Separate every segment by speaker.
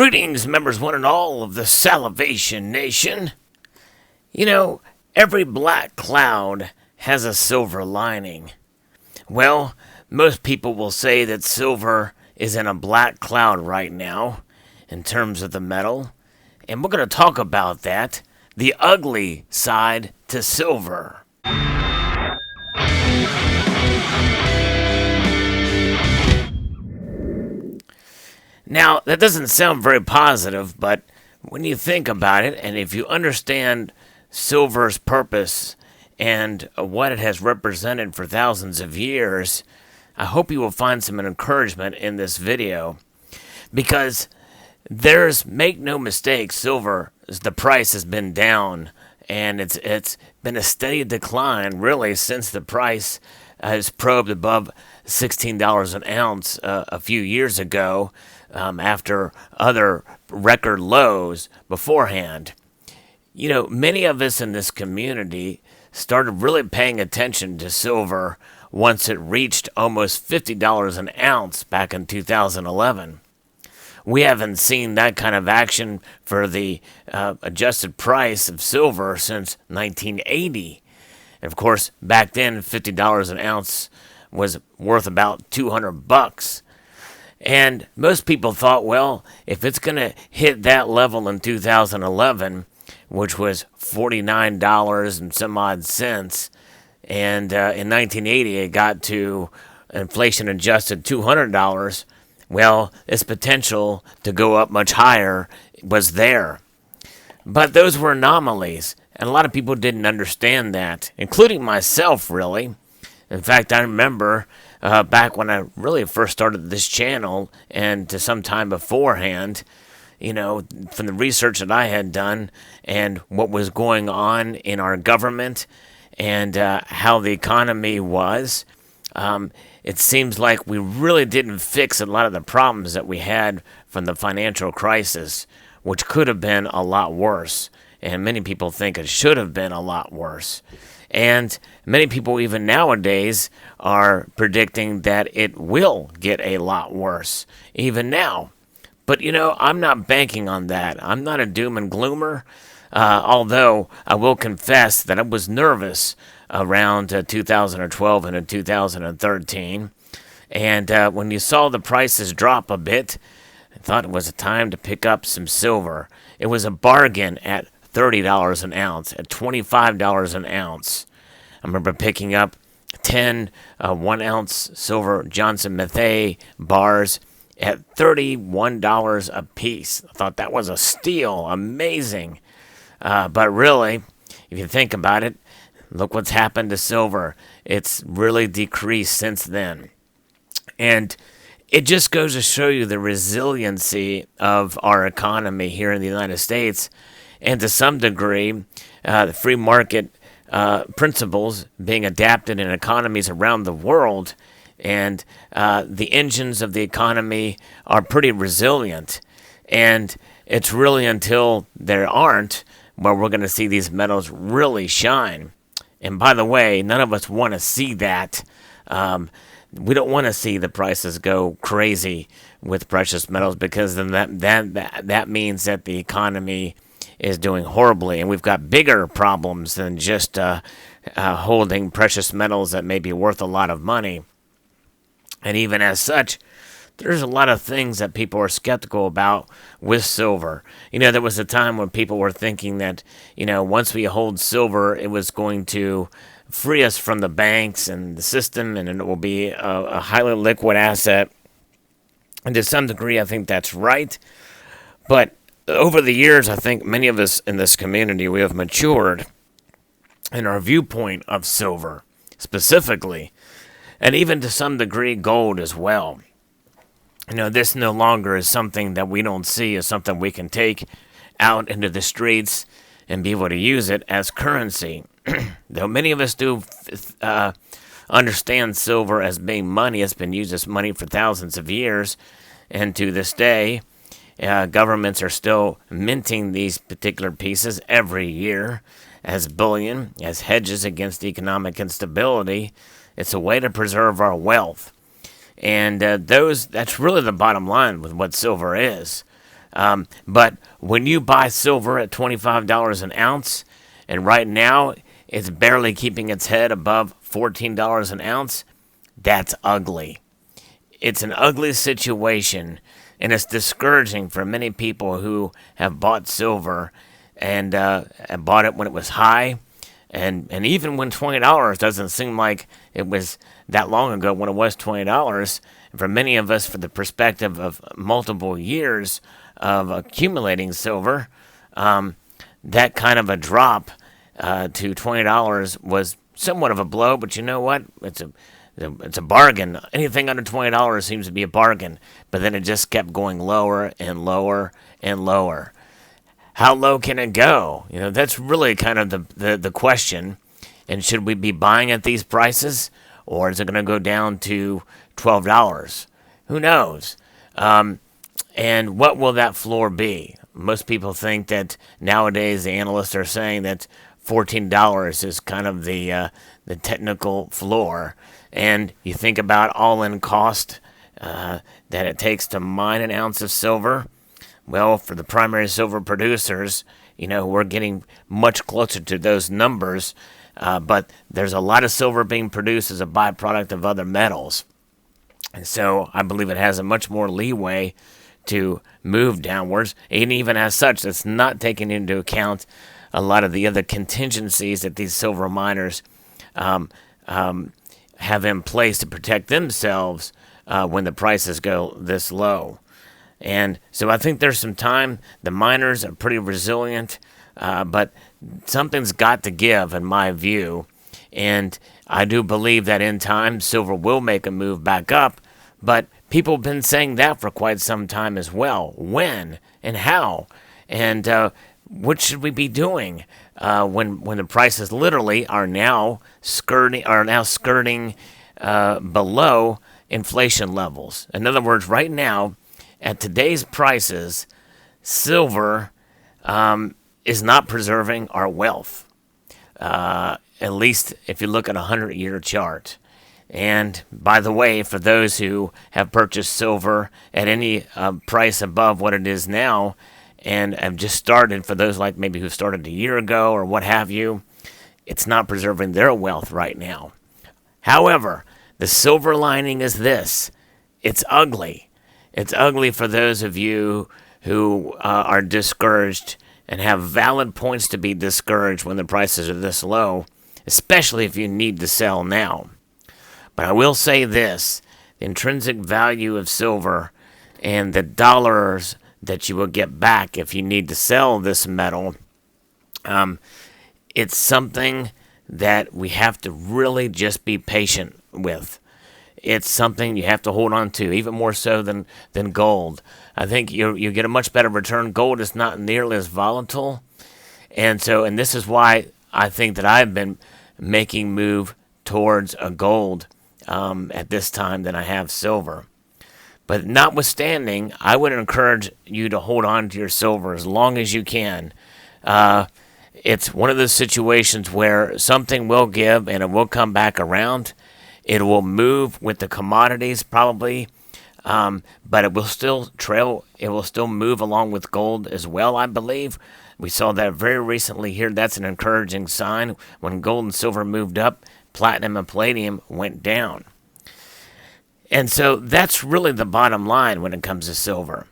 Speaker 1: Greetings, members one and all of the Salivation Nation. You know, every black cloud has a silver lining. Well, most people will say that silver is in a black cloud right now, in terms of the metal. And we're going to talk about that, the ugly side to silver. Now, that doesn't sound very positive, but when you think about it, and if you understand silver's purpose and what it has represented for thousands of years, I hope you will find some encouragement in this video. Because make no mistake, silver, the price has been down, and it's been a steady decline, really, since the price has probed above $16 an ounce a few years ago. After other record lows beforehand. You know, many of us in this community started really paying attention to silver once it reached almost $50 an ounce back in 2011. We haven't seen that kind of action for the adjusted price of silver since 1980. And of course, back then, $50 an ounce was worth about $200. And most people thought, well, if it's going to hit that level in 2011, which was $49 and some odd cents, and in 1980 it got to inflation-adjusted $200, well, its potential to go up much higher was there. But those were anomalies, and a lot of people didn't understand that, including myself, really. In fact, I remember back when I really first started this channel and to some time beforehand, you know, from the research that I had done and what was going on in our government and how the economy was, it seems like we really didn't fix a lot of the problems that we had from the financial crisis, which could have been a lot worse. And many people think it should have been a lot worse. And many people even nowadays are predicting that it will get a lot worse, even now. But, you know, I'm not banking on that. I'm not a doom and gloomer, although I will confess that I was nervous around 2012 and 2013. And when you saw the prices drop a bit, I thought it was a time to pick up some silver. It was a bargain at $30 an ounce, at $25 an ounce. I remember picking up 10 1-ounce silver Johnson Mathey bars at $31 a piece. I thought that was a steal, amazing. But really, if you think about it, look what's happened to silver. It's really decreased since then. And it just goes to show you the resiliency of our economy here in the United States. And to some degree, the free market principles being adapted in economies around the world, and the engines of the economy are pretty resilient. And it's really until there aren't where we're going to see these metals really shine. And by the way, none of us want to see that. We don't want to see the prices go crazy with precious metals, because then that means that the economy is doing horribly, and we've got bigger problems than just holding precious metals that may be worth a lot of money. And even as such, there's a lot of things that people are skeptical about with silver. You know, there was a time when people were thinking that, you know, once we hold silver, it was going to free us from the banks and the system, and it will be a highly liquid asset. And to some degree, I think that's right. But over the years, I think many of us in this community, we have matured in our viewpoint of silver, specifically, and even to some degree gold as well. You know, this no longer is something that we don't see as something we can take out into the streets and be able to use it as currency. Though many of us do understand silver as being money, it's been used as money for thousands of years, and to this day, governments are still minting these particular pieces every year as bullion, as hedges against economic instability. It's a way to preserve our wealth. And that's really the bottom line with what silver is. But when you buy silver at $25 an ounce, and right now it's barely keeping its head above $14 an ounce, that's ugly. It's an ugly situation, and it's discouraging for many people who have bought silver and bought it when it was high, and even when $20 doesn't seem like it was that long ago when it was $20. And for many of us, for the perspective of multiple years of accumulating silver, that kind of a drop to $20 was somewhat of a blow. But you know what? It's a bargain. Anything under $20 seems to be a bargain. But then it just kept going lower and lower and lower. How low can it go? That's really kind of the question. And should we be buying at these prices? Or is it going to go down to $12? Who knows? And what will that floor be? Most people think that nowadays the analysts are saying that $14 is kind of the technical floor. And you think about all-in cost that it takes to mine an ounce of silver. Well, for the primary silver producers, we're getting much closer to those numbers. But there's a lot of silver being produced as a byproduct of other metals. And so I believe it has a much more leeway to move downwards. And even as such, it's not taking into account a lot of the other contingencies that these silver miners have in place to protect themselves when the prices go this low. And so I think there's some time. The miners are pretty resilient, but something's got to give, in my view. And I do believe that in time, silver will make a move back up. But people have been saying that for quite some time as well. When and how? And what should we be doing when the prices literally are now skirting below inflation levels? In other words, right now, at today's prices, silver is not preserving our wealth. At least if you look at a 100-year chart. And by the way, for those who have purchased silver at any price above what it is now, and have just started, for those like maybe who started a year ago or what have you, it's not preserving their wealth right now. However, the silver lining is this: it's ugly. It's ugly for those of you who are discouraged and have valid points to be discouraged when the prices are this low, especially if you need to sell now. But I will say this: the intrinsic value of silver and the dollars that you will get back if you need to sell this metal, it's something that we have to really just be patient with. It's something you have to hold on to, even more so than gold. I think you get a much better return. Gold is not nearly as volatile. And this is why I think that I've been making move towards a gold at this time than I have silver. But notwithstanding, I would encourage you to hold on to your silver as long as you can. It's one of those situations where something will give and it will come back around. It will move with the commodities probably, but it will still trail. It will still move along with gold as well, I believe. We saw that very recently here. That's an encouraging sign. When gold and silver moved up, platinum and palladium went down. And so that's really the bottom line when it comes to silver.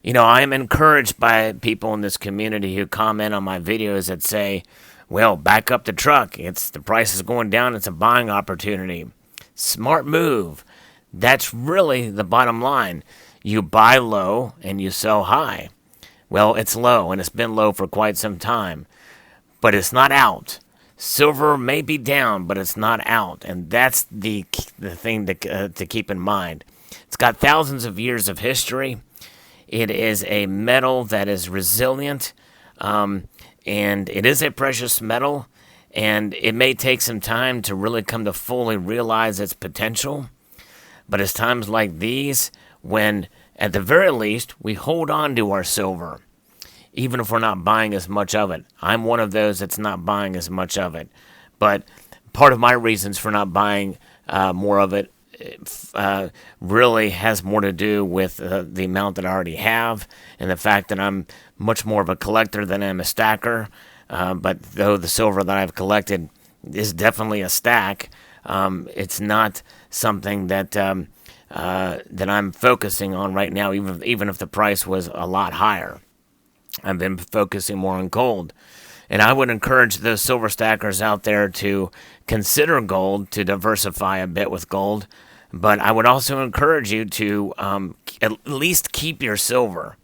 Speaker 1: I am encouraged by people in this community who comment on my videos that say, well, back up the truck. The price is going down. It's a buying opportunity. Smart move. That's really the bottom line. You buy low and you sell high. Well, it's low, and it's been low for quite some time. But it's not out. Silver may be down, but it's not out. And that's the thing to keep in mind. It's got thousands of years of history. It is a metal that is resilient. And it is a precious metal. And it may take some time to really come to fully realize its potential. But it's times like these when, at the very least, we hold on to our silver, even if we're not buying as much of it. I'm one of those that's not buying as much of it. But part of my reasons for not buying more of it really has more to do with the amount that I already have and the fact that I'm much more of a collector than I'm a stacker. But though the silver that I've collected is definitely a stack, it's not something that that I'm focusing on right now, even if the price was a lot higher. I've been focusing more on gold. And I would encourage those silver stackers out there to consider gold, to diversify a bit with gold. But I would also encourage you to at least keep your silver.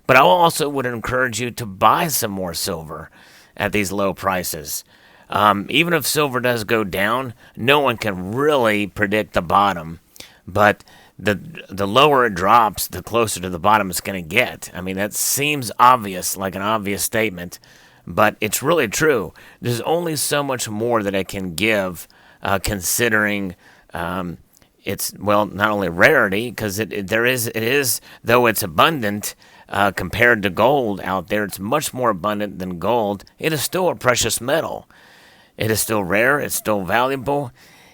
Speaker 1: But I also would encourage you to buy some more silver at these low prices. Even if silver does go down, no one can really predict the bottom. But the lower it drops, the closer to the bottom it's going to get. I mean, that seems obvious, like an obvious statement, but it's really true. There's only so much more that it can give, considering it's, well, not only rarity, because it is, though it's abundant compared to gold out there, it's much more abundant than gold. It is still a precious metal. It is still rare. It's still valuable.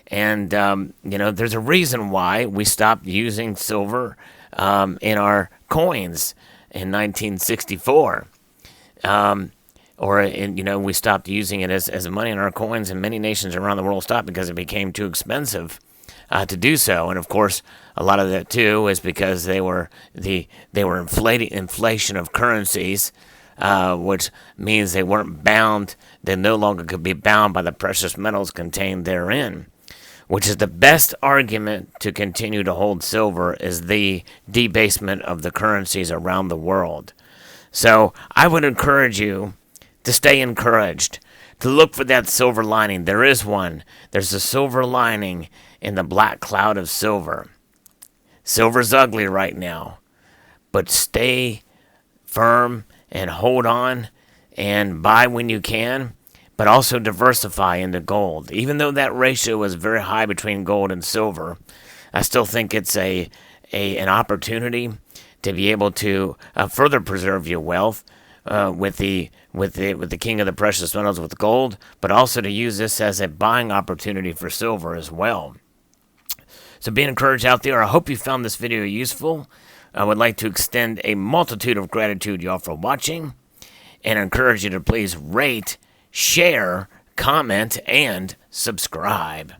Speaker 1: And, there's a reason why we stopped using silver in our coins in 1964. We stopped using it as money in our coins, and many nations around the world stopped because it became too expensive to do so. And, of course, a lot of that, too, is because they were inflation of currencies, which means they weren't bound. They no longer could be bound by the precious metals contained therein, which is the best argument to continue to hold silver, is the debasement of the currencies around the world. So I would encourage you to stay encouraged, to look for that silver lining. There is one. There's a silver lining in the black cloud of silver. Silver's ugly right now, but stay firm and hold on and buy when you can, but also diversify into gold. Even though that ratio is very high between gold and silver, I still think it's an opportunity to be able to further preserve your wealth with the king of the precious metals, with gold, but also to use this as a buying opportunity for silver as well. So be encouraged out there. I hope you found this video useful. I would like to extend a multitude of gratitude y'all for watching, and encourage you to please rate, share, comment, and subscribe.